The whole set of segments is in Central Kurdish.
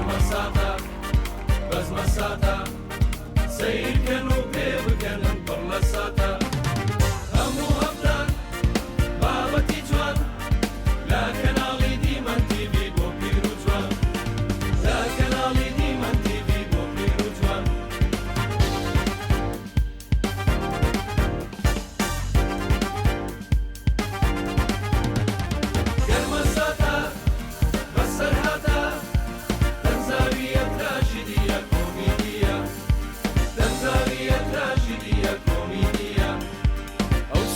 مساتا بس مساتا سير كانوا بيب كان برلا ساتا همو هفتان بابتي جوان لا كنالي ديما تي في بوبيرو جوان لا كنالي ديما تي في بوبيرو جوان كان مساتا بس سرحاتا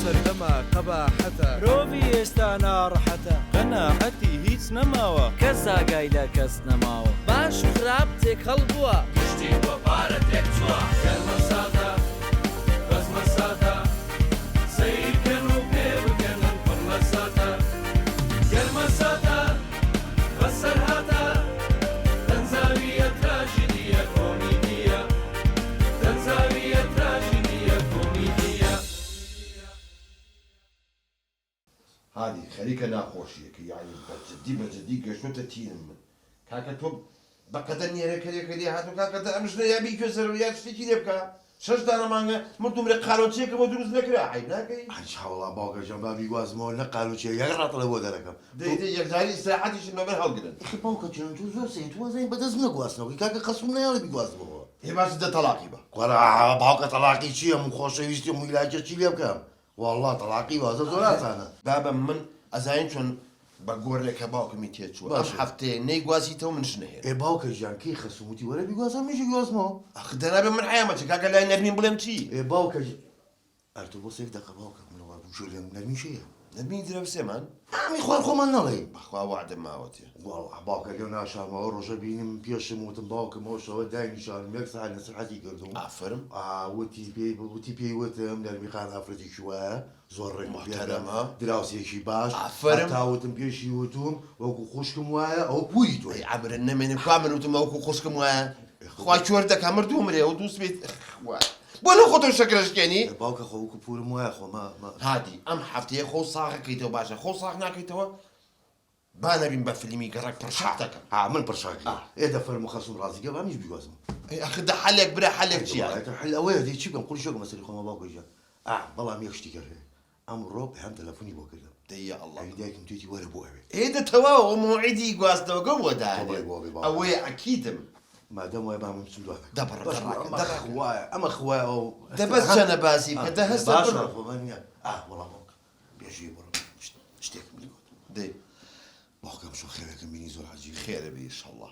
سردما قباحته روبي استانا رحته قناعتي هیچ نەماوە کەس زاگای لە کەس نەماوە باش و خراپ تێکەڵ بووە گشتی بۆ پارە تێک چووە گەرمە سادە بەزمە سادە سەیرکەن و پێ بکەنن پڕ لە سادە گەرمە سادە بەسەر هاتە دەنزاویە تراژیدیە کۆمیدیە دەنزاویە تراژیدیە کۆمیدیە هذه خليك ناخوشيك يعني بجدي قشوتة تين من كاكا توب بقدر نيرا كلي هاتو كاكا امشنا يا بيكو زرويات شتي لبكا شش دانا مانغا مرتو مري قالوتشيك ودروز نكرا عيب ناكي ان شاء الله باوكا جنبا بيواز مو نقالوتشي يغرط له ودركم دي يقدري ساعات شنو من هالقدن اخي باوكا جنن تو زور سين تو زين بدز من قواسنا كاكا قسمنا يا بيواز مو هي باش ده طلاقي با قرا باوكا طلاقي شي مو خوش يستي مو علاج شي لبكا والله طلاقي واز زورات انا بابا من ازاين شون بقول لك باوكا ميتيت شو باش. هفته نيغوازي تو من شنهير اي باوكا جان كي خصمتي ولا بيواز مش يواز مو اخدنا من حيامتك كاكا لا نرمي بلمتي اي باوكا ارتو بوسيف دقه باوكا من ولا شو نرمي شي نرمي درا بسمان عمي خوار خو من نلي اخوا وعد ما وتي والله باوكا اليوم شهر ما رجع بيني بيش موت باوكا ما شو داين شهر ميكس على نصيحتي قردهم افرم وتي بي وتم نرمي قان افرتي شويه زور محترمة. دراسي شي باش عفرم. تاوتم بيشي وتم وكو خوشكم وايا او بويتو اي عبر النمن كامل وتموكو خشكم ويا خوا شوردك امر دومري ودوس بيت بولا خطو شكلش كاني باوكا خو كبور مويا خو ما هادي ام حفتي خو صاغ كيتو باشا خو صاغ ناكيتو بانا بين بفيلمي قرك برشاتك من برشاكي ايه ده فرم خصم راسي قبل مش بيوازم اي اخد حلك برا حلك شي الحل اوي دي شي نقول شو مثلا خو ما باوكا جا والله ما يشتكر ام روب هم تلفوني بوكا يا الله هيداك متيتي ولا بوابي ايه ده توا موعدي قواس تو قوه طبعاً ده بوابي بابا. اوي اكيد ما دام ويا من سودان دبر دراك اما دراك خوايا اما خوايا او ده بس انا باسي كده هسه باشا خوانيا والله بوك بيجي برا اشتكي من الوقت دي بوك مش خيرك مني زور عجيب خير بي ان شاء الله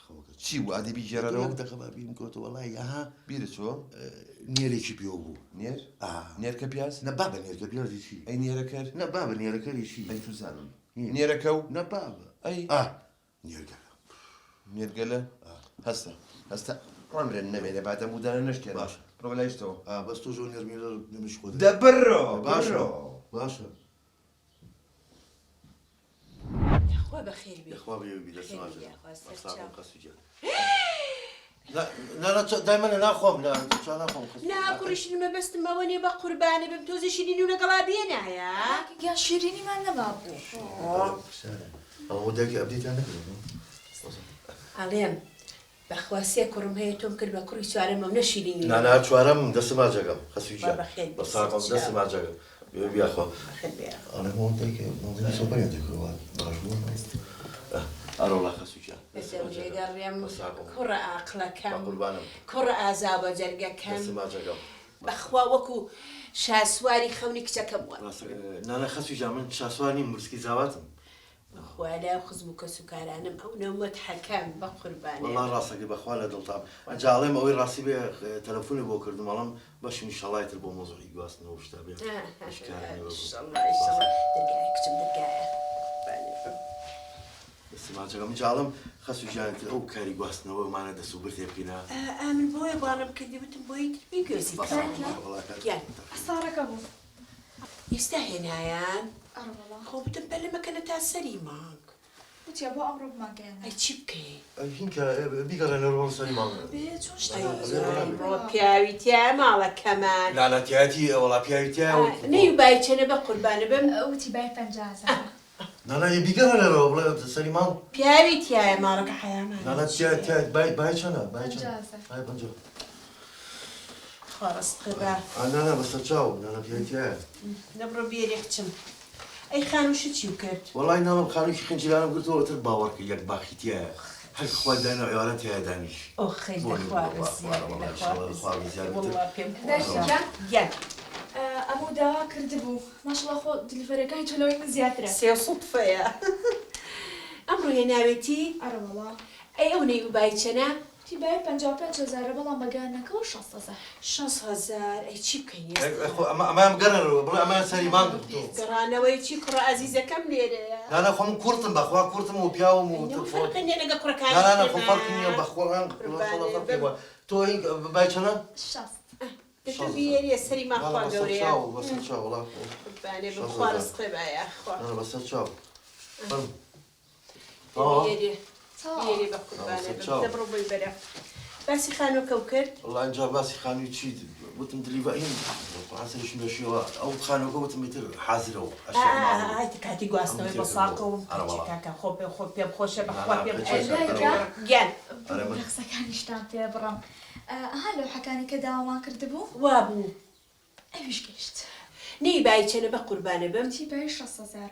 خوك شي وادي بيجرى لو رو دقه بين كوت والله بيرتو نيري شي بيوبو نير اه نير كبياس نبابا نير كبير دي شي اي نير كر نبابا نير كري شي اي تزانم نير كو نبابا اي نير كلا نير قال هسه عمر النبي بعد مدة نشتي باشا. برو لا يشتو بس توجو نرمي مش خد دبرو باشا باشا يا اخوة بخير بيك يا اخويا بيدي خير سماجه يا أخوة، صعب استرجع. قصي لا لا دائما انا اخوم لا انا اخوم ناكل شنو بس ما وني بقرباني بمتوزي شنين ونقلابينا يا يا شيريني ما نبابو هو داكي ابديت انا عليم بخواسي كرم هي تمكن بكري سوار ما منشيلين لا لا شوارم دس ما جاكم خسي بابا جا خير بس راكم دس ما جاكم يا اخو خير يا انا هو داكي ما بدي سوبر يدك هو ارو الله خسي جا بس قريم كرة عقلة كم قربانم كرة عذاب جرجة دس كم ما جاكم بخوا وكو شاسواري خوني كتكم لا خسي جا من شاسواني مرسكي زاواتم بخوا لا خزبك سكرانم او نموت حكام بقرباني والله راسك بخواله دلطام جالي ما وي راسي به تلفوني بو كردم والله باش ان شاء الله يتربو موضوع يقاسنا وش تابع ان شاء الله ان شاء الله درقاي كتب درقاي بس ما جاكم جالم خسو جانت او كاري قاسنا وما ندى سوبر تبكينا من بوي وانا مكدي بوي بيجوزي والله يعني صارك ابو يستاهل هايان والله خو بتنبل مكانة السليمة وتیا بۆ ئەمڕۆ بماگەیانە ئەی چی بکەی؟ هینکە بیگەڕێ لە ڕۆڵ سەلیمان. بێ چۆن ئەمڕۆ پیاوی تیا ماڵەکەمان لعنەتیاتی وەڵا پیاویتیا نەی بایچەنە بە قوربانە بم وتی بای 50,000 نانا بیگەڕێ لەرەوە بڵێ سەلیمان پیاوی تایە ماڵەکە حەیامان نانەتیا بای چەنە بای چەنە 50,000 بای 50. خۆڕست قبا نانا بەسەر چاو نانا پیاویتیایە. نەبڕۆ بێرێ کچم ئەی خانووشت چی کرد؟ وەڵای ناڵم خانوویکی خنجیلانم گرتەوە تر باوەڕکە یەک باخیتیایە هەر خوای داینە ئێوارە تیا دانیش. ئۆ خەی گیان ئەمە داوا کردبوو ماشڵە خۆ دلیڤەرەکانی تۆلەوەی من زیاترە سێ سوپفەیە ئەمڕۆ هێناوێتی ئەرەوەڵا ئەی ئەو نەی بایچەنە؟ تی بای 55,000 بەڵام بەگانەکەەوە 60,000 6,000 ئەی چی بکەین ئەمام گەڕێنەوە بڵێ ئەمان سەلیمان گەڕانەوەی چی کوڕە ئەزیزەکەم لێرەیە نانا خۆم کورتم بەخوا کورتم و پیاوم و فەرقێ لەگە کوڕەکانی نانا خۆ فەرقی نییە بەخۆڵان تۆ بای چەنە؟ 60 بێریە سەری ماخوا گەورەیە بەسەر چاو وڵا بانێ بخوارست قێبایە خوا نانا بەسەر چاو بێری بە قوربانە دەبڕۆ بۆی بەرە باسی خانووکە و کرد وڵا ئەنجا باسی خانووی چی وتم دلیڤەرین قورعانسەریشم دەشیەوە ئەو خانووەکە وتم ئیتر حازرەوە ئایتی کاتی گواستنەوەی بە ساقە و کاکە خۆ پێ خۆ پێم خۆشە بەخوا پێم گیان قسەکانیشتان پێ بڕم ئەها لەو حەکانی کە داوامان کردبوو وا بوو ئەویش گەشت نەی بایچەنە بە قوربانە بم تی بای 60,000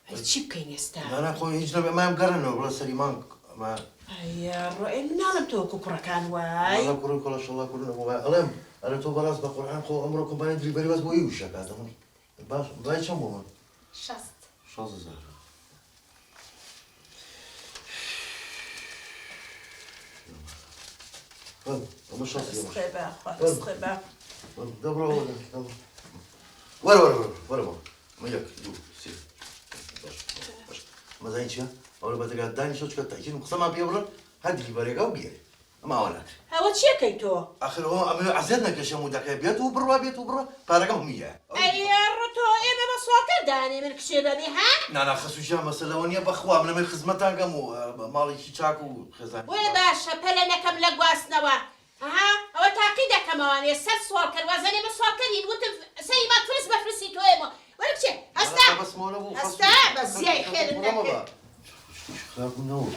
ئەی چی بکەین ئێستا نانا خۆ هیچ نەبێ ئەمام گەڕێنەوە بڵێ سەلیمان ئەیە ڕۆئێ ناڵم تۆکو کوڕەکان وای ئەڵە کوڕی کۆڵەشەڵا کوردنەوە ئەڵێم ئەرە تۆ بەڕاست بە قورعان خۆ ئەمڕۆ کۆمپانیای دلیڤەری بەس بۆ وشەکاتەوە باش بای چەند بۆ من 60 60,000 ئەمە 60 خێبە خواست خێبە دەبڕۆ وەرە وەرەوە مە یەک دوو سێ باش مەزانی چییە؟ ئەوە بەدەگات دانی شۆچکە تاکیدم قسەمان پێ بڕن هەر دلیڤەرێکە و بێرێ ئەمە ئەوە ناکرێت ئەوە چیەکەی تۆ؟ آخر ئەمە عەزیەت نەکەشەم و دەکەی بێت و بڕوا بێت و بڕە پارەکەم هەموویە ئەیە ڕۆ ئێمە بە سوڵکە دانێ من کشێ دەبێ ها؟ نانا خەسووشیان مەسەلەوە نییە بەخوا من ئەمەی خزمەتان گەم و ماڵێکی چاک و خێزان بۆیە باشە پەلە نەکەم لە گواستنەوە ئەها ئەوە تاقی دەکەمەوانێ سەر سوال کرد وازانێ من سوالکەرین وتم سەریمان فرست بەفرستی تۆیەمە وەرە بچێ هەستا هەستا بە زیای خێرت نەکرد خراپبوونەوە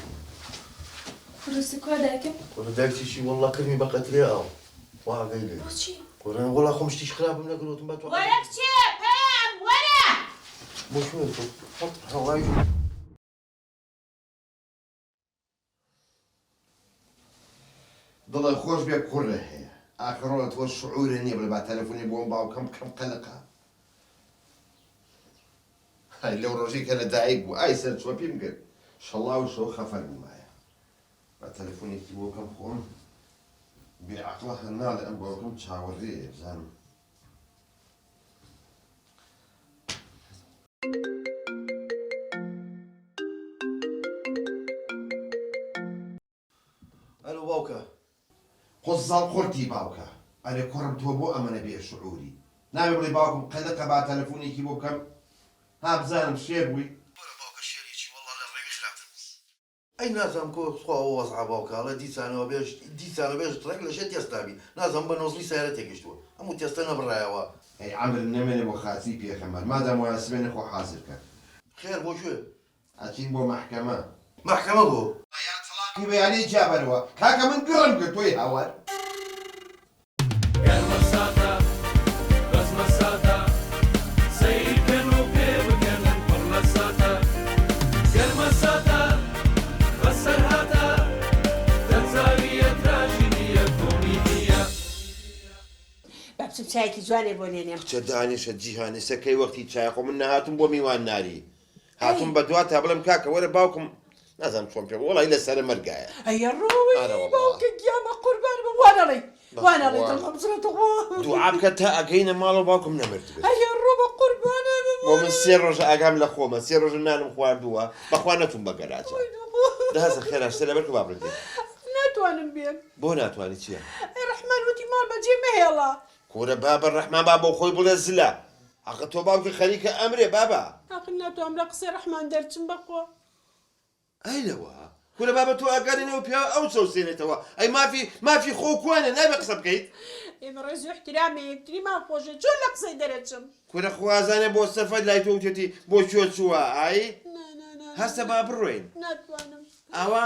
فرۆسی کوا دایکم وەرە دایکتیشی وەڵڵا کردمی بە قەترێ ئاو واگەی لێ بۆچی وەرە وەڵا خۆم شتیش خراپم نەکردوتم بە تۆ وەرە کچێ پێم وەرە بۆ شوێن تۆ هەڵای دڵە خۆش بێ کوڕە هەیە ئاخرۆڵە تۆ شعورە نییە بڵێ با تەلەفۆنی بۆم باوکەم بکەم قەلەقە هەی لەو ڕۆژەی کە لە دایک بوو ئای سەر چوە پێم کرد شەڵاو شەو خەفەر بوومایە با تەلەفۆنێکی بۆ بکەم خۆم بێعەقڵە هەر ناڵێ ئەم باوکەم چاوەڕێیە بزانم ئەلو باوکە قۆزاڵ قورتی باوکە ئەرێ کوڕم تۆ بۆ ئەمەنە بێ شعوری ناوێ بڵێ باوکم قەلەقە با تەلەفۆنێکی بۆ بکەم ها بزانم شێر بووی باوکە شێریی وەڵڵا لە ڕێوی خراپتر ئەی نازانم کۆ خوا وەزع باوکڵە دیسانەوە بێژ دیسانە بێژ ڕێک لە شێت تێستابی نازانم بە نۆزلی سیارە تێگەشتووە هەموو تێستە نەبڕایەوە ئەی عەمر نەمێنێ بۆ خاچی پێخەمەر مادام وایە سبێنە خۆ حازر کە خێر بۆ کوێ ئەچین بۆ مەحکەمە مەحکەمە بۆ تەلاقی بەیانی جابەرەوە کاکە من گڕم کرد تۆی هاوار گەرمە ساتە بەزمە ساتە سەیرکەن و پێ بکەنن پڕ لە ساتە گەرمە ساتە بەسەر هاتە دەنجاویە تراژیدیە کۆمیدیە با بچم چایەکی جوانێ بۆ لێنێم چە دانیشە جیهانی سەکەی وەختی چای خۆ من نەهاتم بۆ میوان ناری هاتم بە دوات تا بڵم کاکە وەرە باوکم نازانم چۆن پێ وەڵی لەسەرە مەرگایە ئەیە ڕۆی باوکە گیامە قوربان بم وانەڵی وانەڵی دڵخۆم زرەتەوە دوعا بکە تا ئەگەینە ماڵەوە باوکم نەمرد بێت ئەیە ڕۆ بە قوربانە بۆ من سێ ڕۆژە ئاگام لە خۆمە سێ ڕۆژە نانم خواردووە بەخوا نەتوم بە گەراجە دەهەزە خێراشتە لەبەر با بردێ ناتوانم بێم بۆ ناتوانانی چییە؟ ئەی ڕەحمان وتی ماڵ بەجێ مەهێڵە کورە بابە ڕەحمان با بۆ خۆی بڵێ زلە ئەخە تۆ باوکی خەریکە ئەمرێ بابا ئاخر ناتوانم لە قسەی ڕەحمان دەرچم بەخوا ئەی لەوە کورە بابە تۆ ئاگارێنەوە پیا ئەو چەوسێنێتەوە ئەی مافی خۆکوانە نابێ قسە بکەیت ئێمە ڕێز و احترامی یەکتری ماخۆشە چۆن لە قسەی دەرەچم کورە خوازانە بۆ سەفەر لای تۆ وتێتی بۆ چۆ چووە ئای هەستە با بڕۆین ناتوانم ئاوا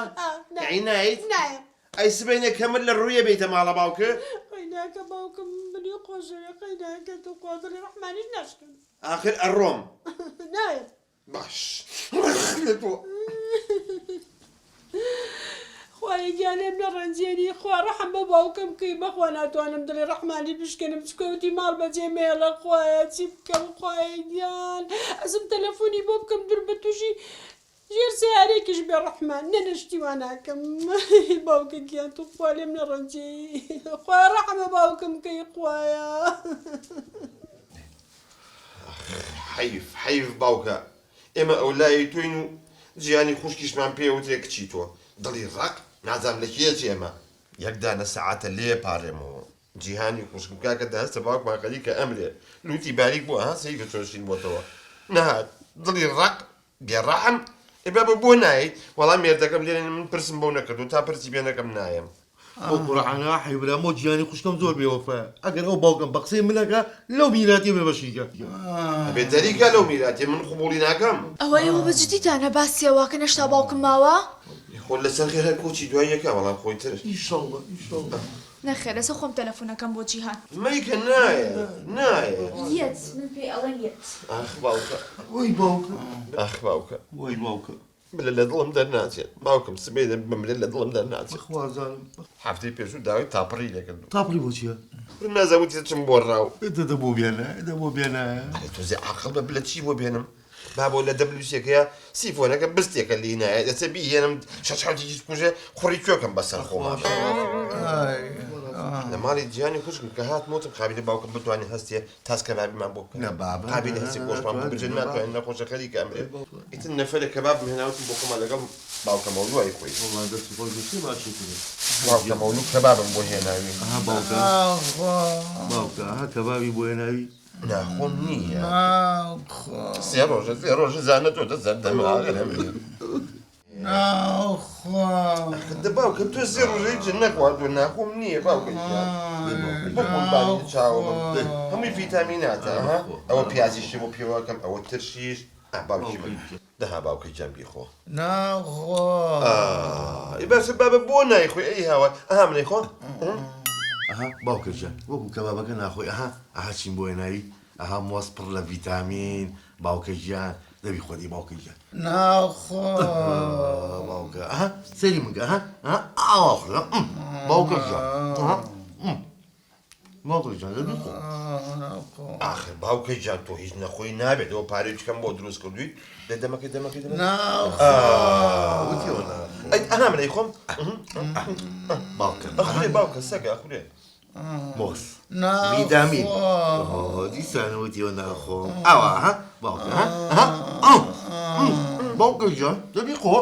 ئەی نایت نایە ئەی سبەینە کەمر لە ڕوویە بیتە ماڵە باوکە قەیناکە باوکم بنی خۆشەوە قەیناکە تۆ قادری ڕەحمانیش ناشکن آخر ئەڕۆم نایە باش خوای گیانێم لە ڕەنجێنی خوا ڕەحم بە باوکم کەی بەخوا ناتوانم دڵی ڕەحمانی بشکێنم چکەوتی ماڵ بەجێ مێڵە خوایە چی بکەم خوای گیان ئەزم تەلەفۆنی بۆ بکەم دوور بە تووشی ژێر سیارێکیش بێ ڕەحمان نەنەشتی وا ناکەم باوکە گیان تو خوا لێم لە ڕەنجێ خوای ڕەحمە باوکم کەی خوایە حەیف باوکە ئێمە ئەو لای توین و جیانی خوشکیشمان پێوترێ کچی تۆ دڵی ڕق نازام لە کێ ئێمە یەکدانە سەعاتە لێ پارێمەوە جیهانی خوشکم کاکە دەهستە باوکمان خەریکە ئەمرێ لوتی باریک بووە ها سەیکە چۆشین بۆتەوە نەهات دڵی ڕق گێڕەحم ئێبە بۆ نایت وەڵام مێردەکەم لێنێ من پرسم بەو نەکردو تا پرسی بێنەکەم نایم بۆ قورعانە حیبرامۆ گیانی خوشکم زۆر بێوەفا ئەگەر ئەو باوکم بە قسەی منەکە لەو میراتی بێ بەشیکە بێتەریکە لەو میراتی من قبوڵی ناکەم ئەوە ئێوە بەجددیتانە باسیەوە کە نەشتا باوکم ماوە خۆ لەسەر خێرە کۆچی دوای یەکە وەڵام خۆی تر ئیشەڵڵە نەخێر لەسەر خۆم تەلەفۆنەکەم بۆ جیهان مەیکە نایە یەت من پێی ئەڵێن یەت ئاخ باوکە وەی باوکە ئاخ باوکە وەی باوکە بلە لە دڵم دەرناچێت باوکم سبێ بمرێت لە دڵم دەرناچێت خوازانم هەفتەی پێشوو داوای تاپڕی لەکردو تاپڵی بۆ چییە؟ نازەوتی چم بۆ ڕاو دەدە بۆ بێنە دە بۆ بێنە تۆزێ عاقڵ بە بلە چی بۆ بێنم با بۆ لە دەبلوسێکەیە سیفۆنەکە بستێکە لی نایە دەچە بیهێنم شەشاوتێکی کوژێ خوڕی کوێکم بەسەر خۆمان لە ماڵی جیانی خوشکم کە هات مۆتم قابلە باوکم بتوانێت هەستێ تاسکە بابیمان بۆ بکەن قابلە هەستی خۆشمان بجن ناتوانین نەخۆشە خەریکە ئەمرێ ئیتر نەفەرە کەبابم هێناوتم بۆ خۆمان لەگەڵ باوکە مەولوای خۆی باوکە مەولوو کەبابم بۆ هێناوی باوکە کەبابی بۆ هێناوی ناخۆم نییە سێ ڕۆژە زانە تۆ دەزەر دەماغەرەمێ دە باوکە تۆ سێ ڕۆژەی جن نەخواردووە ناخۆم نییە باوکە بۆبانی چاوە هەمووی ڤیتامیناتە ئەوە پیازیشی بۆ پێوەکەم ئەوە ترشیش باوکی من دەها باوکەی جەمبی خۆ باشە بابە بۆ نایخۆی ئەی هاوە ئەها منەی خۆ باوکەجان وەکو کەبابەکە ناخۆی ئەها چین بۆ هێناوی ئەها مۆس پڕ لە ڤیتامین باوکەجیان دەبی خۆدی باوکەجیان باوکە سەری منگە ئاخە باوکەجان باوکەجان دەبی خۆ ئاخر باوکەی جان تۆ هیچ نەخۆی نابێت ئەوە پارەی بکەم بۆ دروست کردووی لە دەمەکەی ئەها منەی خۆم باوکە باوکە سەگە خوێ مۆس ڤیتامین دیسانەوەتیەوە ناخۆم ئەوە باوکە باوکەجان دەبی خۆ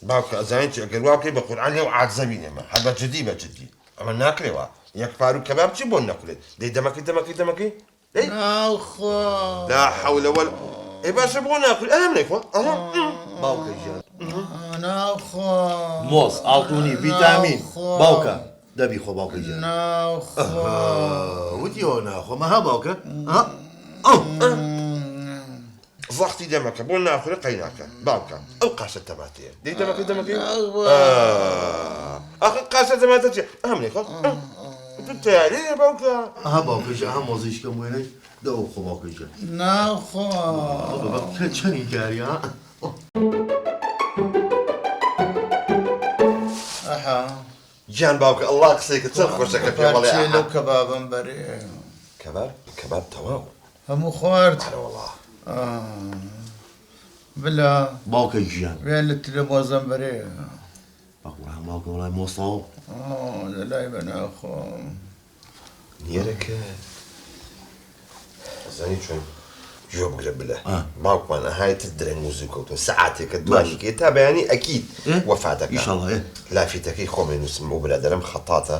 باوکە ئەزانین چی ئەگەر وا بکەی بە قورعان لێو عاجزەبینێمە هەر بەجددی ئەمە ناکرێەوە یەک پار و کەباب چی بۆ نەخورێت دەی دەمەکەی لا حەولە وەلا ئەی باشە بۆ ناخورێت منەی خۆ باوکەجان مۆس ئاڵتونی ڤیتامین باوکە دەبی خۆ باوکەجان وتیەوە ناخۆمە باوکە وەختی دەمەکە بۆ ناخورێت قەیناکە باوکە ئەو قاشە تەماتەیە دەی دەمەکەی ئاخر قاشە تەماتە چێ منەی خۆ تیارەیە باوکە باوکەجان مۆزیشکەم وێنەی دەوە خۆ باوکەجان چەنی کاری گیان باوکە ئەڵڵا قسەیکە چەند خۆشەکە پێ بەڵێ لەو کەبابم بەرێ کەباب تەواو هەموو خوارد بلا باوکەجیان وێن لە ترە بۆزەم بەرێ باوکە وڵای مۆساو لەلای بەناخۆم نیەرەکە زانی چۆن گوێ بگرە بلە باوکمان ئەهایەتت درەنگ و زووکەوتەوە سەعاتێکە دوانیکە تا بەیانی ئەکید وەفاتەکە لافیتەکەی خۆمێ نووسم و برادەرم خەتاتە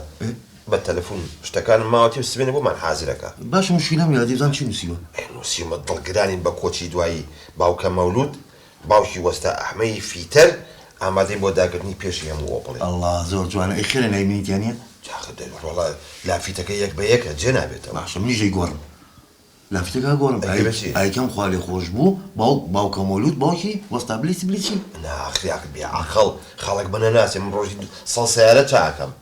بە تەلەفۆن شتەکانم ماوەتی و سبێنە بۆمان حازرەکە باش مشکلەم یادی بزانم چی نووسیوە نووسیمە دڵگرانین بە کۆچی دوایی باوکە مەولود باوکی وەستا ئەحمەی فیتەر ئامادەی بۆ داگرنی پێشی هەموو بڵێ الله زۆر جوانە ئەخێرە نایبینیتیانە وڵا لافیتەکە یەک بە یەکە جێ نابێتەوە باشە منیژەی گۆڕم لافیتەکە گۆڕم ئایکەم خوالی خۆش بوو باوکە مۆلود باوکی وەستا بلیچی ناخریاکە بێ عەقڵ خەڵک بنە ناسێ من ڕۆژی سەڵ سیارە چاکەم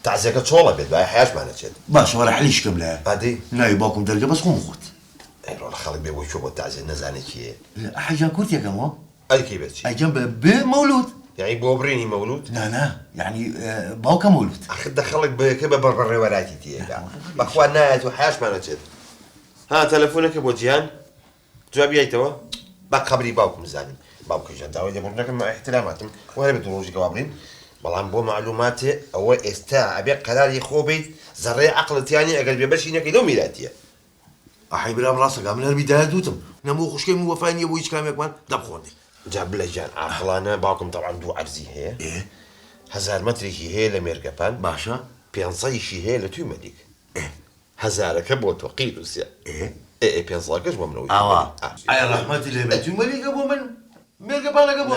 تازیەکە چۆڵە بێت بای حیاشمانەچێت باش وەرە حەلیشکەم لایە ئادەی ناوی باوکم دەرگە بەس خۆم خۆت ئەیڕۆڵ خەڵک بێ بۆ چۆ بۆ تازیە نەزانێت کیە حەجان کورتێکەمەوە ئەلکی بێت چی ئەیکەم بێ مەولود یعنی بۆ برێنی مەولود نا یعنی باوکە مەولود ئەخ دە خەڵک بەیەکە بە بەڕێوەراتی تێدا بەخوا نایەت و حیاشمانەچێت ها تەلەفۆنەکە بۆ جیان جواب یایتەوە با قەبری باوکم زانیم باوکەژان داوای لێبوردنەکەم احتراماتم وەرە بێت ڕۆژی گەوابرین بەڵام بۆ معلوماتێ ئەوە ئێستا ئەبێ قەراری خۆ بیت زەڕێ عەقڵتیانی ئەگەر بێ بەشی نەکەی لەو میراتیە ئاحی برام ڕاستەکە من هەربی دایە دووتم نەموو خوشکەی وەفای نییە بۆ هیچ کامێکمان دەبخۆندی جا بلە جان عاقڵانە باوکم تەوان دوو عەرزی هەیە 1000 مەترێکی هەیە لە مێرگەپان باشە 500یشی هەیە لە توی مەلیک هەزارەکە بۆ تۆ قیروسیە 500کەش بۆ منەوەی ئاوا ئایا ڕەحمەتی لێ بێت مەلیکە بۆ من مێرگەپانەکە بۆ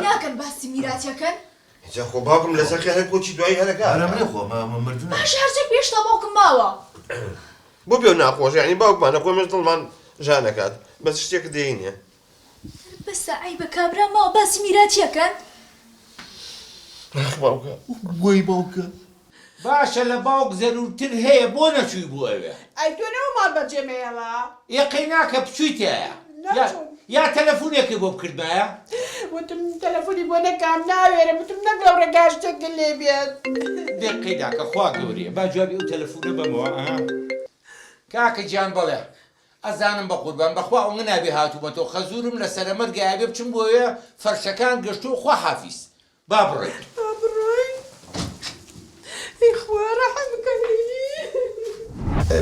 ناکەن باسی میراچەکەن جا خۆ باوکم لەسەر خێرە کۆچی دوایی هەرەکە ئەرەمێ خۆ مردن باش هەرچێک پێشتا باوکم ماوە بۆ بێ ناخۆش ینی باوکمانە خۆمەش دڵمان ژانەکات بەس شتێک دێنێ بەسە ئەی بە کابرا ماوە باسی میراچیەکەن باوکە گۆی باوکە باشە لە باوک زەرورتر هەیە بۆ نەچووی بۆ ئەوێ ئەی تۆنەوە ماڵ بەجێمەیەڵا یەقەی ناکە بچوویتەیە یا تەلەفۆنێکی بۆ بکردمایە وتم تەلەفۆنی بۆ نەکام ناوێرە وتم نەگەڵ ڕێگاشتێکە لێ بێت دقی داکە خوا گەورەیە با جوابی ئەو تەلەفۆنە بەمەوە کاکە گیان بەڵێ ئەزانم بە قوربان بەخوا ئەو من نابێ هاتوومەتەوە خەزورم لە سەرەمەرگایە بچم بۆیە فەرشەکان گەشتۆ خوا حافیز با بڕێت خوا ڕەحم بکەنی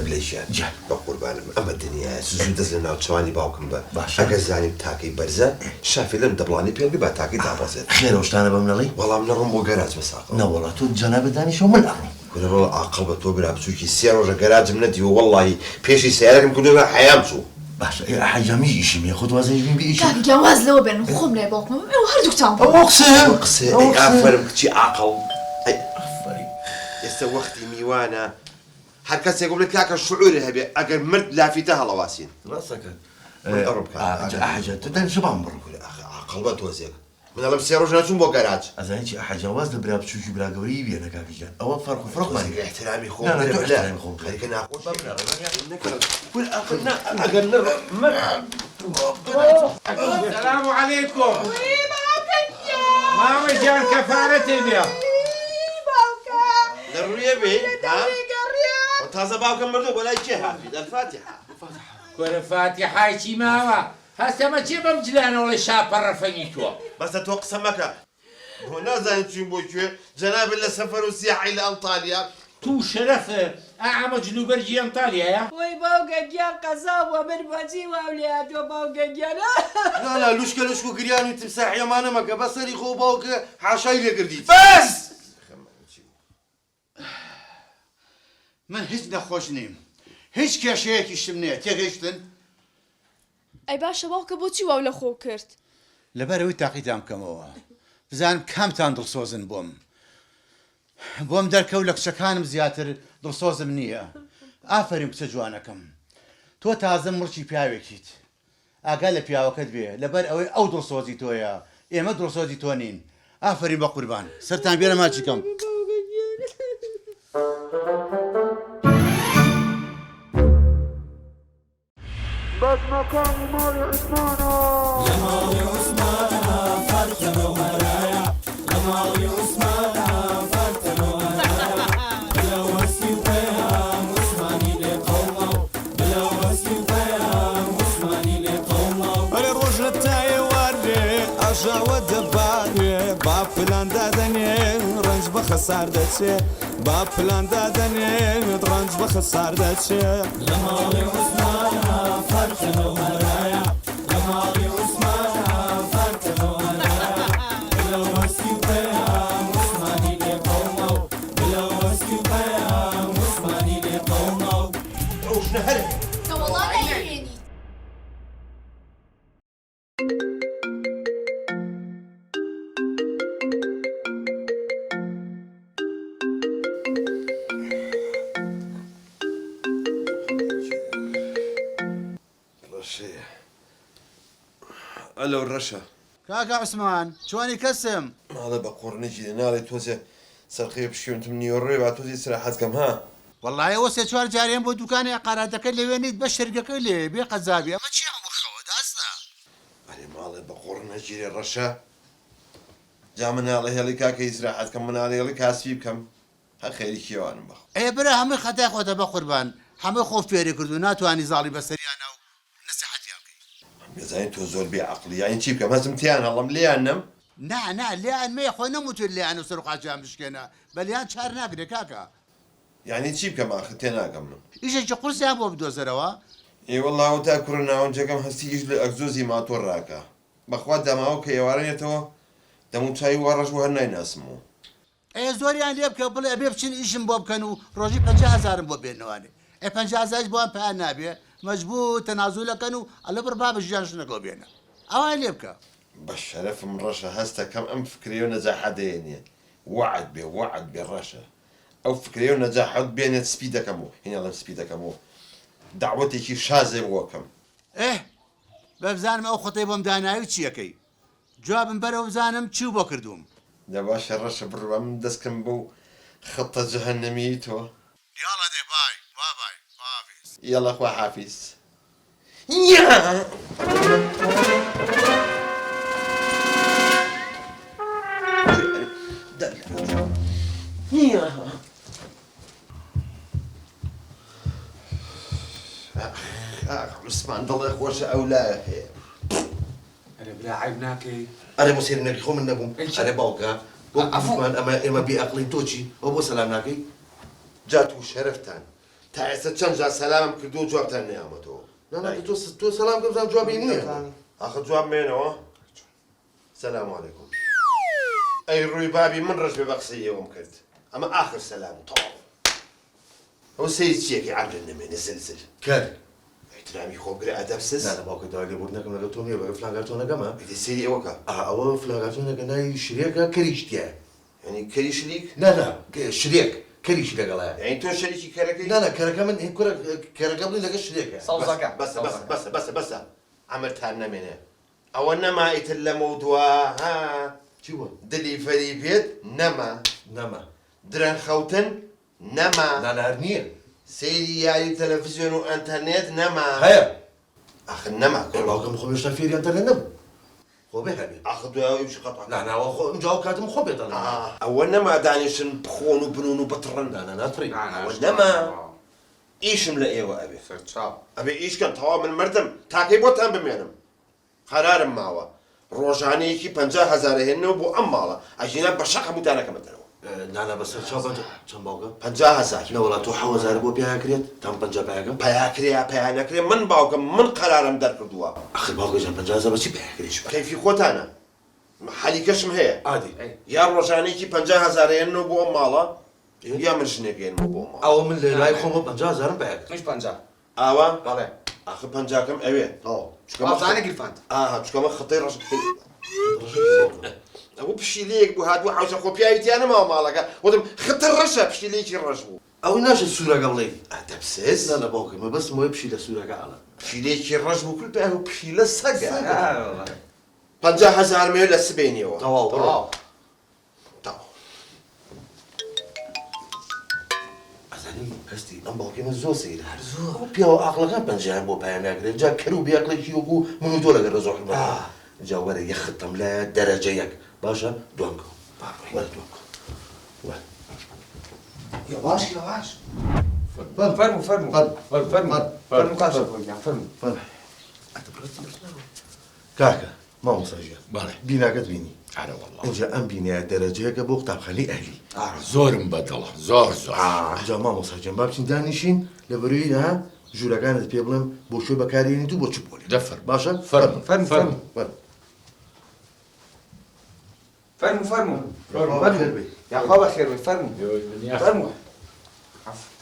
بلێژیان بە قوربانم ئەمە دنیاە سوزوو دەست لە ناوچوانی باوکم بە ئەگەر زانیم تاکەی بەرزە شافی لەم دەبڵانی پێڵبی با تاکەی دابەزێت خێرە شتانە بەم نەڵی وەڵام نەڕۆم بۆ گەراج بەساقە نەوەڵات تۆ جەنابەت دانیشەوە من ئەڕۆم کورەوە عاقڵ بە تۆ برا بچووکی 3 ڕۆژە گەراجم نەدیوە وەڵڵاهی پێشی سیارەکەم کردووە حەیام چوو باشە حەجامی ئیشی میە خۆت وازەی بین بئیشی کاکیان واز لەوە بێن خۆم لێ باوکم ئەو هەردووکتان بۆ ئەوە قسە ئافەرم کچی عاقڵ ئێستا وەختی میوانە هەر کەسێک بڵێ کاکە شعوری هەبێ ئەگەر مرد لافیتە هەڵەواسین ڕاستەکە ئەڕۆ تۆ دەنیشە بام بڕۆ عاقڵ بە تۆزێک من ئەڵەم 3 ڕۆژ نەچووم بۆ گەراج ئەزانی چی ئەحەجاواز لە برا بچووکی براگەوری بێنە کاکیجان ئەوە فەرق و فڕقمانی احترامی خۆ خەریکە ناخۆش ئەگەر سلام عەلەیکۆم مامە جان کەفارەتێ بێ دەڕوویە بێ تازە باوکەم مردووە بۆ لای کێ هاتیت ئەلفاتیحە کۆرە فاتیحای چی ماوە هەستەمە چێ بەم جلانەوەڵی شاپەڕەفەنی تۆ بەسە تۆ قسە مەکە بۆ نازانین چین بۆ کوێ جەنابن لە سەفەر و سیاحی لە ئەنتالیا تو شەرەفە ئەمە جلوبەرجی ئەنتالیایە وەی باوکە گیان قەزا بووە بەر بەجی واو لێ هاتووە باوکە گیانە لا لوشکە لوشک و گریانی تمساحیەمانە مەکە بەسەری خۆ باوکە حاشای لێکردیت بەس من هیچ نەخۆش نیم هیچ کێشەیەکیشتم نییە تێگەیشتن ئەی باشە باوکە بۆچی واو لە خۆ کرد لەبەرەوەی تاقیتان بکەمەوە بزانم کامتان دڵسۆزن بۆم دەرکەوت لە کچەکانم زیاتر دڵسۆزم نییە ئافرین کچە جوانەکەم تۆ تازە مڕچی پیاوێکیت ئاگا لە پیاوەکەت بێ لەبەر ئەوەی ئەو دڵسۆزی تۆیە ئێمە دڵسۆزی تۆ نین ئافرین بە قوربان سەرتان بێرە ماچیکەم بس مكان مالي عثمانة يا مالي عثمانة فرتنا وهرايا يا مالي عثمانة فرتنا وهرايا بلا وسي وفيها مسماني لقومه بلا وسي وفيها مسماني لقومه الرجل تاعي وردي ارجع ودباري باب فلان دادني رنج بخسار داتشي باب فلان دادني رنج بخسار داتشي يا مالي عثمانة فرتنا وهرايا يا مالي عثمانة فرتنا وهرايا بلا وسي وفيها مسماني لقومه بلا وسي وفيها مسماني لقومه وش نهرب والله لا يهيني ئەلەو ڕەشە کاکە عوسمان چوانی کەسم ماڵە بە قۆڕنێکی ناڵێ تۆزێ سەرخەیە پشکێنتم نیوەڕێ با تۆزی سراحەتکەم ها والله ئەوە سێ چوار جاریان بۆ دوکانی عقاراتەکە لەوێ نیت بە شەرگەکە لێ بێ قەزابی ئەمە چی هەموو خەوە داستا ئەرێ ماڵێ بە قۆڕنەگیرێ ڕەشە جا مناڵە هێڵی کاکە ئیسراحەتکەم مناڵە هێڵی کاسبی بکەم هە خێری کێوانم بەخ ئێ برا هەمووی خەتای خۆتە بە قوربان هەمووی خۆ فێری کردو ناتوانانی زاڵی بەسەریانە و نەسیحەتیان بکەی بێزانین تۆ زۆر بێعەقڵی یانی چی بکەم هەزم تیان هەڵم لێیانم نا لێیان مێ خۆ نەموتر لێیان و سەر و قاچیان بشکێنە بەلیان چار ناگرێ کاکە یعنی چی بکەم ئاخر تێناگەم من ئیشێکی قورسیان بۆ بدۆزەرەوە ئێوەڵاو تا کوڕە ناوەنجەکەم هەستی ئیش لە ئەگزۆزی ماتۆر ڕاکە بەخوا دەماوە کە ئێوارەنێتەوە دەموچایی وا ڕەش بۆ هەر نایناسمەوە ئێ زۆریان لێ بکە بڵێ ئەبێ بچین ئیشم بۆ بکەن و ڕۆژی 50,000 بۆ بێنەوانێ ئێ 50,000 بۆیان پێیان نابێ مەجبوور تەنازولەکەن و ئەلە بڕ با بە ژیانشنەکەەوە بێنە ئەوان لێ بکە بە شەرەفم ڕەشە هەستەکەم ئەم فکرێ و نەجاحەدەیەنێ وعد بێ ڕەشە ئەو فکرێ و نەجاحەت بێنێت سپی دەکەم و هێناڵم سپی دەکەم و داوەتێکی شازێ بۆکەم ئێ بە بزانم ئەو خۆتەی بۆم داناوی چیەکەی جوابم بەرەو بزانم چی بۆ کردوم دە باشە ڕەشە بڕوە من دەستکەم بەو خەتە جەهەنەمی تۆ یاڵە دێ بای حافیز یاڵە خوا حافیز عوسمان دڵێ خۆشە ئەو لایە هەیە ئەرێ برا عیب ناکەی ئەرێ بۆ سێرنەکەی خۆ من نەبووم ئەرێ باوکە بۆ عفومان ئێمە بێعەقڵی تۆچی ئەو بۆ سەلام ناکەی جات و شەرەفتان تا ئێستا چەند جار سەلامم کردو و جوابتان نەیامەتەوە نانا تۆ سەلام کە بزان جوابی نییە آخر جواب مێنەوە سەلام عەلەیکوم ئەی ڕووی بابی من ڕەش بێ بە قسەی ئێوەم کرد ئەمە ئاخر سەلام تەواو ئەو سەیری چیەکەی عەبدن نەمێنێ زلزل کەر احترامی خۆگرە ئەدەب سز نانا باوکە داوای لێبوردنەکەم لەگەڵ تۆ نییە بە فلانگاتۆنەکەمە ئیدی سەیری ئەوەکە ئەوە فلانگاتۆنەکە ناوی شرێکە کەریشتیە یعنی کەری شریک نانا شرێک کەریشی لەگەڵایە یعنی تۆ شەریکی کەرەکەی نانا کەرەکە من کورە کەرەکە بڵی لەگەڵ شرێکە بەسە ئەمەتان نەمێنێ ئەوە نەما ئیتر لە مەودووە ها چی بوو دلی فەری پێت نەما درەن خەوتن نەما نانا هەر نییە سەیری یاری تەلەڤیزیۆن و ئەنتەرنێت نەما هەیە ئاخر نەما باوکەم خۆ هێشتا فێری ئەنتەرنێت نەبوو خۆ بێ هەبێت ئاخر دوای وشی قەتڵ ناناوە خۆ ئەمجاو کاتم خۆ بێتەڵ ئەوە نەما دانیشن بخۆن و بنون و بتڕن نانا ناتڕی ئەوە نەما ئیشم لە ئێوە ئەبێ ئەبێ ئیشکەن تەوا من مردم تاکەی بۆتان بمێنم قەرارم ماوە ڕۆژانەیەکی 50,000 هێننەوە بۆ ئەم ماڵە ئەژینە بە شەق هەمووتانەکەمەتەوە نانا بەسەر چاو چەند باوکە 50,000 نەوەڵات تۆ 7,000 بۆ پیاکرێت تام 50 پیاکەم پیانەکرێ من باوکەم من قەرارم دەرکردووە ئەخر باوکەجان 50,000 بەچی پیاکرێش کەیفی خۆتانە حەلیکەشم هەیە عادی یا ڕۆژانەیەکی 50,000 هێننەوە بۆ ئەم ماڵە یا من ژنێکێنمە بۆ ماڵ ئەوە من لە لای خۆمە 50,000 پیاکرێت مش 50 ئاوا بەڵێ ئاخر 50کەم ئەوێ ئازانە گیرفاند چکەمە خەتەی ڕەش ئەوە پشیلەیەک بوو هاتووە حوشە خۆپیاویتیان نەماوە ماڵەکە وتم خەتە ڕەشە پشیلەیەکی ڕەش بوو ئەوەی ناشێت سوورەگە بڵێ ئەدەبسێز نانە باوکەمە بەسم وێ پشی لە سوورەکە ئاڵە پشیلەیەکی ڕەش بوو کرد پێ پشیلە سەگە 50,000 مێ لە سبێنیەوە تەواو ئەزانین هەستی ئەم باوکێمە زۆر سەیرە هەر زۆر پیاوە ئاقلەکان پەنجیان بۆ پایان ناگرێت جا کەر و بیاقلێکی وەکو من و تۆ لەگەڵ ڕزۆحی جا وەرە یەختم لە دەرەجە یەک باشە دوانکە وەرە دوانکە يواش فرمو كاسر فرمو کاکە مامۆساژە بەڵێ بیناکەت بینی ئارە وەڵڵا اینجا ئەم بینایە دەرەجەیەکە بۆ قوتابخانەی ئەهلی زۆرم بەدڵە زۆر جا مامۆساژیان با بچین دانیشین لە بەروی ها ژوورەکانت پێ بڵێم بۆ شوێ بەکارێنیت و بۆ چ بۆلی دەفەر باشە فرمو يا خواب خير فرمو فرمو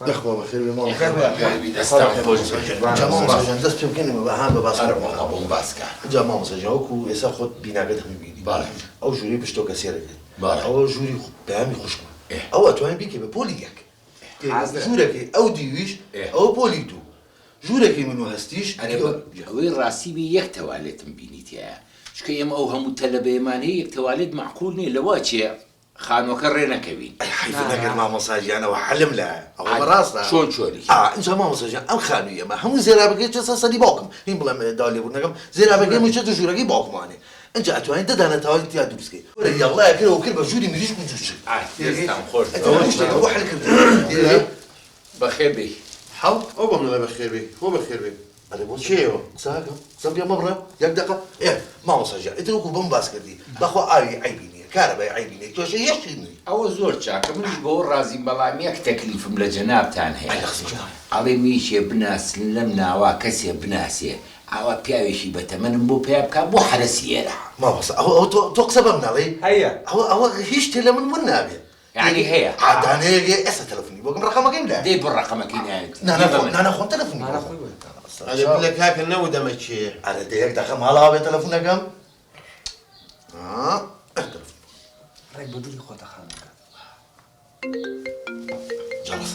دەخوا بەخێر بێ دەستان مامۆساژیان دەست پێ بکەنەوە بە هام بە بۆم باسکە جا مامۆساژیان وەکو ئێستا خۆت بیناکەت هەمی بینی ئەو ژووری پشتۆکە سێرەکەت ئەوە ژووری پەیامی خوشکمە ئەوە توانین بیکە بە پۆلی یەک ژوورەکەی ئەو دیویش ئەو پۆلی دوو جورێکی من و هەستیش ئەوەی ڕاستی بێ یەک تەوالێتم بینیتیە چکە ئێمە ئەو هەموو تەلەبەیەمانەیە یەک تەوالێت معقول نییە لەوە چێ خانووەکە ڕێ نەکەوین حیف نەگەر مامۆساژیانەوە حەلم لە ئەوە بەڕاستە چۆن چۆری اینجا مامۆساژیان ئەم خانووی ئەمە هەموو زێرابەکەی چە سەری باوکم هین بڵێم دالێبوونەکەم زێرابەکەی موچێتە ژوورەکەی باوکمانێ اینجا ئەتوانین دەدانە تەواوی تیا دروستکەی وەرە یاڵایەکەرەوە کرد بە ژووری مریشک و جوچک دەستان خۆش بۆ حەل کرد بەخێر بێ حەڵ ئەو بەم لەوە بەخێر بێ خۆ بەخێر بێ ئەدە بۆ چێەوە قساکەم قسەم پێ مەبڕە یەک دەقە مامۆساژیان ئیتر وەکو بەم باس کردی بەخوا ئاوی عیبی نییە کارەبای عیبی نییە تۆشە هێشتی نووی ئەوە زۆر چاکە منش بۆ ڕازیم بەڵام یەک تەکلیفم لە جەنابتان هەیە ئەڵێ میشێ بناسن لەم ناوا کەسێ بناسێ ئەوە پیاوێکی بەتەمەنم بۆ پێ بکە بۆ حرەسیێرە مامۆستا ئەوە تۆ قسە بەم ناڵێ هەیە ئەوە هیچ تێ لە من نابێت یعنی هەیە عادانەیەک ئێستا تەلەفۆنی بۆکەم ڕقەمەکەیم لە دەی بڕ ڕقەمەکەی ناوێت نانەخۆن تەلەفۆنی لە کاکە نەوە دەمە چێ ئەرە دەیەک دەخە ماڵاوە بێت تەلەفۆنەکەم ڕێک بە دووری خۆتە خانەکە جەڵس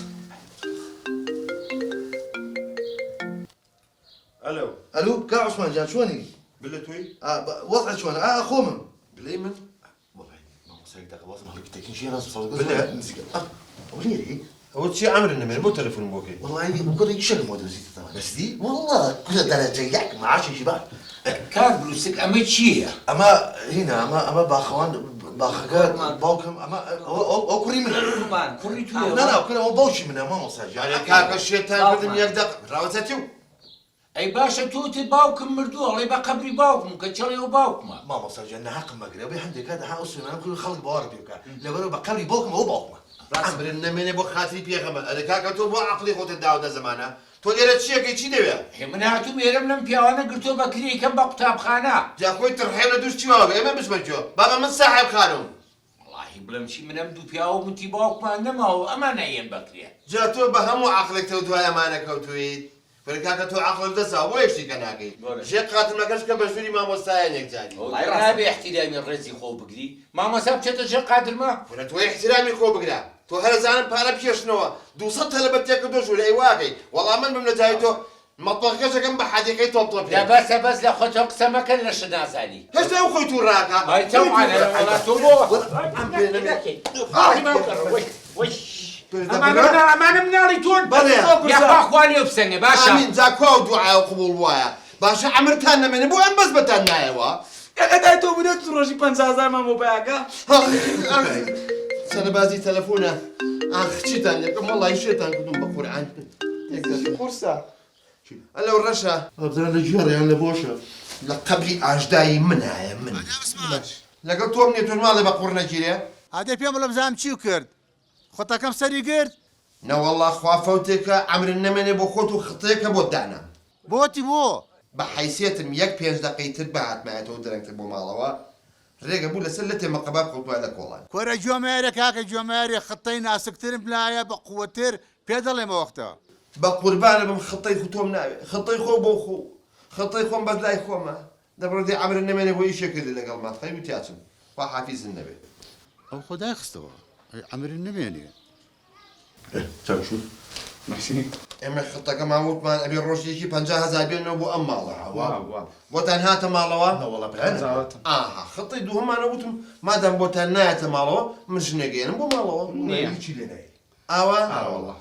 ئەلو ئەلو کا عوسمان جان چۆنی بلە توی وەضع چۆنە خۆ من بلەی من مامۆسایەک دەقە وەزم هەڵی تەکنیشی ڕاست بلە نزیکە ئەوە لێرەی ئەوە چی ئەمرن نەمێن بۆ تەلەفۆن بۆکەی والله بقولك شنو مو درسي بسدي والله كل درجه ياك ما عادش شباب کار بروسک ئەمە چییە؟ اما هنا اما باخوان باخكات باوكم اما او كوري من کوڕی تو لا لا كل هو بوشي من ما مصاج يعني کاکە شێتان کردن یەک دەق ڕاوەتەتی و ئەی باشە تۆتی باوکم مردووە ئەڵێ بە قەبری باوکم کە چڵێ و باوکمە ما مصاج انا حق ما قريب عندك هذا ها اصلا انا كل خلق بوار بيوكا لو بقري بوكم هو باوكم ئەمرن نەمێنێ بۆ خاتری پێغەمە ئەدە کاکە تۆ بۆ عەقڵی خۆتت داودە زەمانە تۆ لێرە چیەکەی چی دەوێت من هاتوو مێرەم لەم پیاوانە گرتۆ بە کرێکەم بە قوتابخانە جا خۆی تڕحێ لە دووش چیواوە ئێمە بچمەکوێ بابا من ساحێب خانم وڵاهی بڵێم چی منەم دوو پیاوە وتی باوکمان نەماوە ئەمان نەیەن بەکرێ جا تۆ بە هەموو عەقڵێک تۆ دوای ئەمانە کەوتویت وەرە کاکە تۆ عەقڵت دەسا بۆ یەکشتێکە ناکەی ژێ قاتمەکەش کە بە ژووری مامۆستایان یەکجاری نابێ احتیرامی ڕێزی خۆ بگری مامۆستا بچێتە ژێر قادرمە وەرە تۆ احتیرامی خۆ بگرە تۆ هەرزانم پارە پێشنەوە 200 تەلەبەت تێکردۆ ژوورەی واکەی وەڵام من بم لە جای تۆ مەتبەخەکەشەکەم بە حەدیقەی تۆپتۆ پێ بەسە بەس لە خۆتۆ قسە مەکەن لە شناسانی هێشتا ئەو خۆی توو ڕاکە تۆ ئەمانە مناڵی تۆن یاخوا لێ بسەنێ باشە ئامین جا کوا و دوعا و قبوڵ وایە باشە ئەمرتان نەمێنێ بۆ ئەم بەس بەتان نایەوە ئەدای تۆ بودێت ڕۆژی 5,000 مامۆبایەکە سەربازی تەلەفۆنە ئاخ چیتان یەکەم وەڵی شێتان کردوم بە قورعان قورسە ئەلەو ڕەشە ابزر لە جوێڕیان لە بۆشە لە قەبری ئاشدایی منایە من لەگەڵ تۆم نیە تۆ ماڵێ بە قوڕ نەگیرێ ئادێ پێم بڵم زانم چی کرد خۆتەکەم سەری گرت نەوەڵڵا خوا فەوتێکە ئەمرن نەمێنێ بۆ خۆت و خەتەیەکە بۆ دانا بۆتی بۆ بە حیسێتم یەک 5 دقەی تر بەهاتمایەتەوە دەرەنگتر بۆ ماڵەوە ڕێگە بوو لەسەر لە تێمەقەبا کەوتووە لە کۆڵان کۆرە جۆمێرە کاکە جۆمێری خەتەی ناسکترم لایە بە قووەتر پێ دەڵێمە وەختە بە قوربانە بم خەتەی خۆم ناوێت خەتەی خۆ بۆ خۆ خەتەی خۆم بەد لای خۆمە دەبڕێ ئەمرن نەمێنێ بۆ ئیشێ کردی لەگەڵ مافەی وتیاچم خوا حافیزن نەبێت ئەو خۆدای خستەوە ئەمرن نەمێنێ چاک شو ئێمە خەتەکە ماوتمان ئەبێ ڕۆژێکی 50,000 بێنەوە بۆ ئەم ماڵە بۆتان هاتە ماڵەوە وەڵا پێ ئاها خەتەی دووهەمانە وتم مادام بۆتان نایەتە ماڵەوە من ژنەگەێنم بۆ ماڵەوە چی لێ نایە ئاوا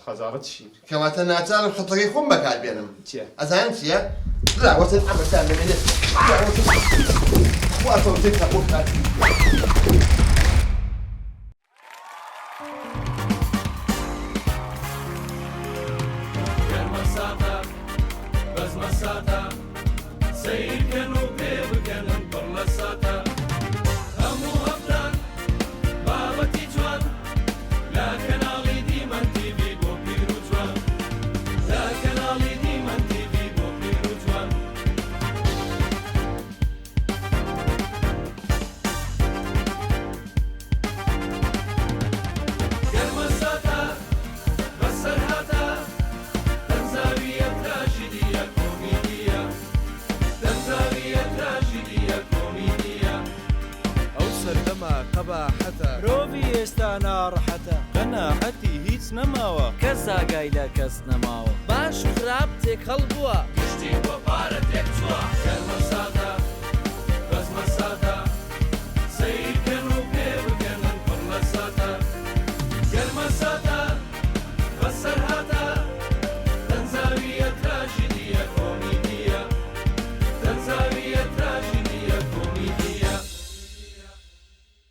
خەزارەت چی کەواتە ناچارم خەتەکەی خۆم بەکار بێنم چییە؟ ئەزانم چییە؟ راوەتن ئەمەتان لەمێنێت واتۆتێکە بۆ کاتی گەرمەساتە بەزمەساتە سەیرکەن و پێ بکەنن پڕ لە ساتە هەموو هەفتان بابەتی جوان لە کەناڵی دیمەن تیڤی بۆ پیر و جوان لە کەناڵی دیمەن تیڤی بۆ پیر و جوان گەرمەساتە بەسەرهاتە دەمزاویە تراژیدیە کۆمیدیە دەمزاویە تراژیدیە کۆمیدیە ئەو سەردەما قەباحەتە مرۆڤی ئێستا ناڕەحەتە ناحەتی هیچ نەماوە کەس ئاگای لە کەس نەماوە باش و خراپ تێکەڵ بووە گشتی بۆ پارە تێک چووە گەرمە سادە